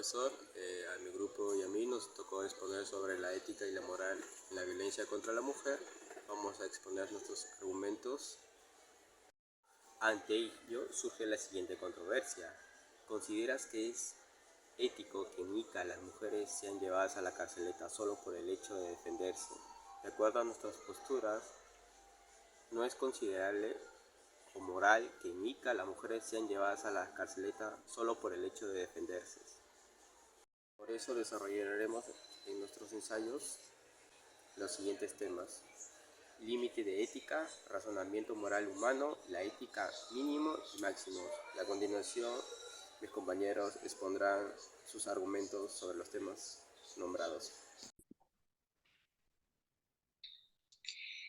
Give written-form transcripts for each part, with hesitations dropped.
profesor. A mi grupo y a mí nos tocó exponer sobre la ética y la moral en la violencia contra la mujer. Vamos a exponer nuestros argumentos. Ante ello surge la siguiente controversia. ¿Consideras que es ético que en Ica las mujeres sean llevadas a la carceleta solo por el hecho de defenderse? De acuerdo a nuestras posturas, no es considerable o moral que en Ica las mujeres sean llevadas a la carceleta solo por el hecho de defenderse. Por eso desarrollaremos en nuestros ensayos los siguientes temas: límite de ética, razonamiento moral humano, la ética mínimo y máximo. Y a continuación, mis compañeros expondrán sus argumentos sobre los temas nombrados.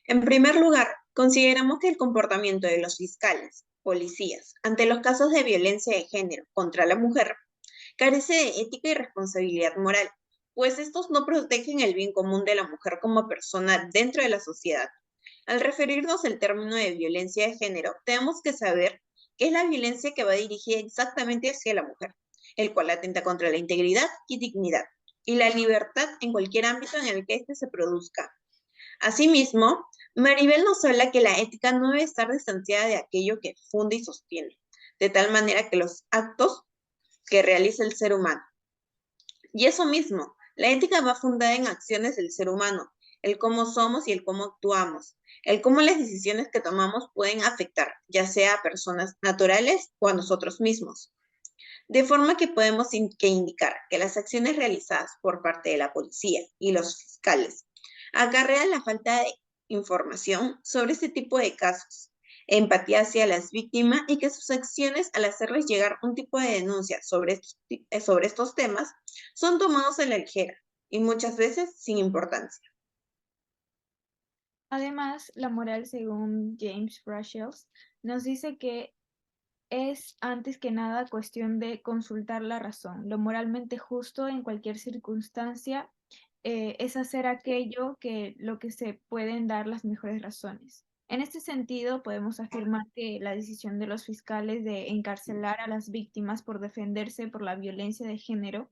En primer lugar, consideramos que el comportamiento de los fiscales, policías, ante los casos de violencia de género contra la mujer, carece de ética y responsabilidad moral, pues estos no protegen el bien común de la mujer como persona dentro de la sociedad. Al referirnos al término de violencia de género, tenemos que saber que es la violencia que va dirigida exactamente hacia la mujer, el cual atenta contra la integridad y dignidad, y la libertad en cualquier ámbito en el que éste se produzca. Asimismo, Maribel nos habla que la ética no debe estar distanciada de aquello que funde y sostiene, de tal manera que los actos que realiza el ser humano. Y eso mismo, la ética va fundada en acciones del ser humano, el cómo somos y el cómo actuamos, el cómo las decisiones que tomamos pueden afectar, ya sea a personas naturales o a nosotros mismos. De forma que podemos indicar que las acciones realizadas por parte de la policía y los fiscales acarrean la falta de información sobre este tipo de casos, empatía hacia las víctimas y que sus acciones al hacerles llegar un tipo de denuncia sobre estos temas son tomados a la ligera y muchas veces sin importancia. Además, la moral, según James Rushells, nos dice que es antes que nada cuestión de consultar la razón. Lo moralmente justo en cualquier circunstancia es hacer aquello que lo que se pueden dar las mejores razones. En este sentido, podemos afirmar que la decisión de los fiscales de encarcelar a las víctimas por defenderse por la violencia de género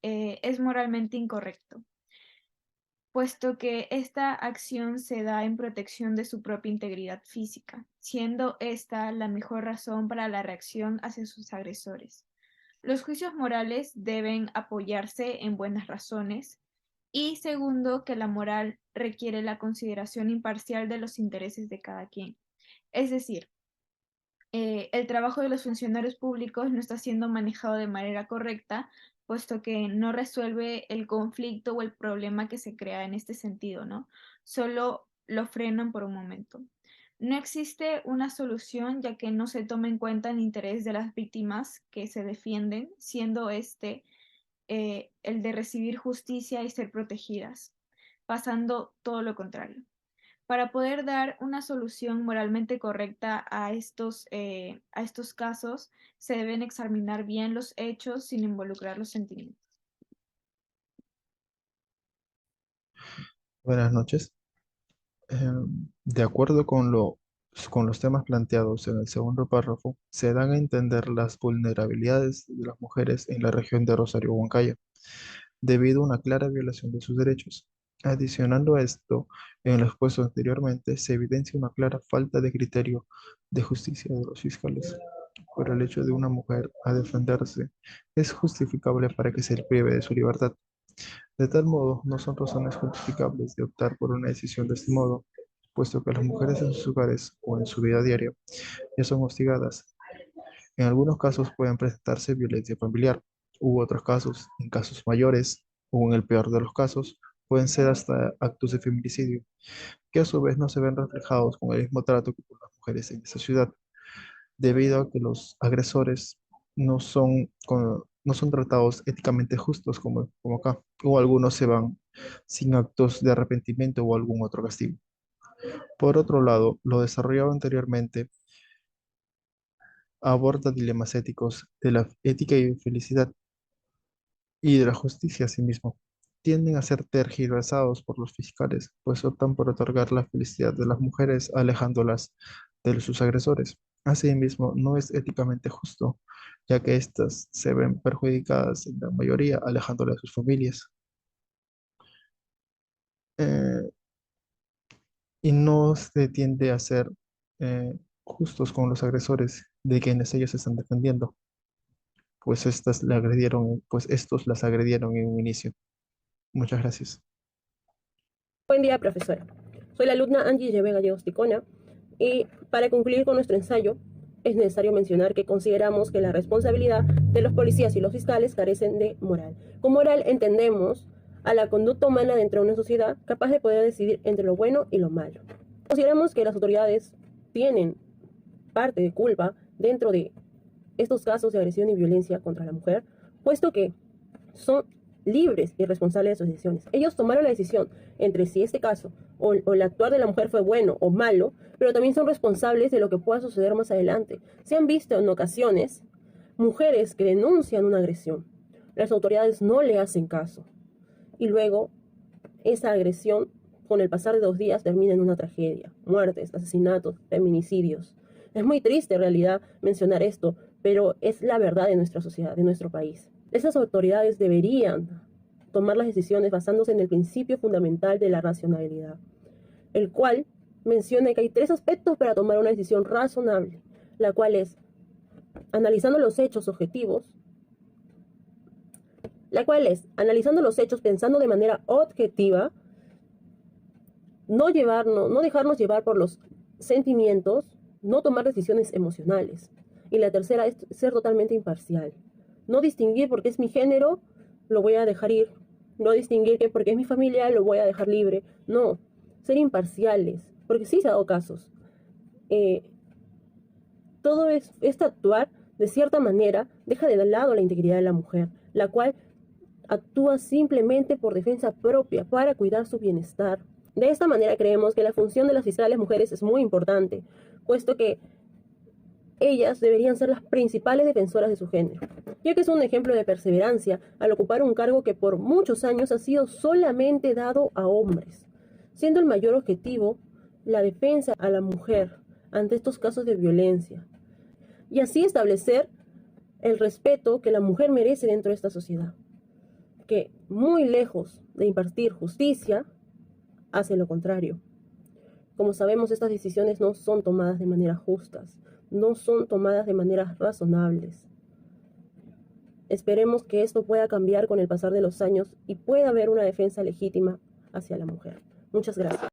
es moralmente incorrecto, puesto que esta acción se da en protección de su propia integridad física, siendo esta la mejor razón para la reacción hacia sus agresores. Los juicios morales deben apoyarse en buenas razones y segundo, que la moral requiere la consideración imparcial de los intereses de cada quien. Es decir, el trabajo de los funcionarios públicos no está siendo manejado de manera correcta, puesto que no resuelve el conflicto o el problema que se crea en este sentido, ¿no? Solo lo frenan por un momento. No existe una solución ya que no se toma en cuenta el interés de las víctimas que se defienden, siendo el de recibir justicia y ser protegidas, pasando todo lo contrario. Para poder dar una solución moralmente correcta a estos casos, se deben examinar bien los hechos sin involucrar los sentimientos. Buenas noches. De acuerdo con los temas planteados en el segundo párrafo, se dan a entender las vulnerabilidades de las mujeres en la región de Rosario Huancayo, debido a una clara violación de sus derechos. Adicionando a esto, en lo expuesto anteriormente, se evidencia una clara falta de criterio de justicia de los fiscales. Por el hecho de una mujer a defenderse, es justificable para que se le prive de su libertad. De tal modo, no son razones justificables de optar por una decisión de este modo, puesto que las mujeres en sus hogares o en su vida diaria ya son hostigadas. En algunos casos pueden presentarse violencia familiar, u otros casos, en casos mayores, o en el peor de los casos, pueden ser hasta actos de feminicidio, que a su vez no se ven reflejados con el mismo trato que con las mujeres en esa ciudad, debido a que los agresores no son tratados éticamente justos como acá, o algunos se van sin actos de arrepentimiento o algún otro castigo. Por otro lado, lo desarrollado anteriormente aborda dilemas éticos de la ética y felicidad y de la justicia asimismo. Tienden a ser tergiversados por los fiscales, pues optan por otorgar la felicidad de las mujeres alejándolas de sus agresores. Asimismo, no es éticamente justo ya que éstas se ven perjudicadas en la mayoría, alejándolas de sus familias. Eh, y no se tiende a ser justos con los agresores de quienes ellos se están defendiendo, pues pues estos las agredieron en un inicio. Muchas gracias. Buen día, profesora. Soy la alumna Angie Yeve Gallegos Ticona y para concluir con nuestro ensayo es necesario mencionar que consideramos que la responsabilidad de los policías y los fiscales carecen de moral. Con moral entendemos a la conducta humana dentro de una sociedad capaz de poder decidir entre lo bueno y lo malo. Consideramos que las autoridades tienen parte de culpa dentro de estos casos de agresión y violencia contra la mujer, puesto que son libres y responsables de sus decisiones. Ellos tomaron la decisión entre si este caso o el actuar de la mujer fue bueno o malo, pero también son responsables de lo que pueda suceder más adelante. Se han visto en ocasiones mujeres que denuncian una agresión. Las autoridades no le hacen caso. Y luego esa agresión, con el pasar de 2 días, termina en una tragedia. Muertes, asesinatos, feminicidios. Es muy triste en realidad mencionar esto, pero es la verdad de nuestra sociedad, de nuestro país. Esas autoridades deberían tomar las decisiones basándose en el principio fundamental de la racionalidad, el cual menciona que hay 3 aspectos para tomar una decisión razonable, la cual es analizando los hechos objetivos, pensando de manera objetiva, no dejarnos llevar por los sentimientos, no tomar decisiones emocionales. Y la tercera es ser totalmente imparcial. No distinguir porque es mi género, lo voy a dejar ir. No distinguir que porque es mi familia, lo voy a dejar libre. No, ser imparciales, porque sí se ha dado casos. Todo este actuar, de cierta manera, deja de lado la integridad de la mujer, la cual actúa simplemente por defensa propia, para cuidar su bienestar. De esta manera creemos que la función de las fiscales mujeres es muy importante, puesto que ellas deberían ser las principales defensoras de su género, ya que es un ejemplo de perseverancia al ocupar un cargo que por muchos años ha sido solamente dado a hombres, siendo el mayor objetivo la defensa a la mujer ante estos casos de violencia, y así establecer el respeto que la mujer merece dentro de esta sociedad, que muy lejos de impartir justicia, hace lo contrario. Como sabemos, estas decisiones no son tomadas de manera justas, no son tomadas de maneras razonables. Esperemos que esto pueda cambiar con el pasar de los años y pueda haber una defensa legítima hacia la mujer. Muchas gracias.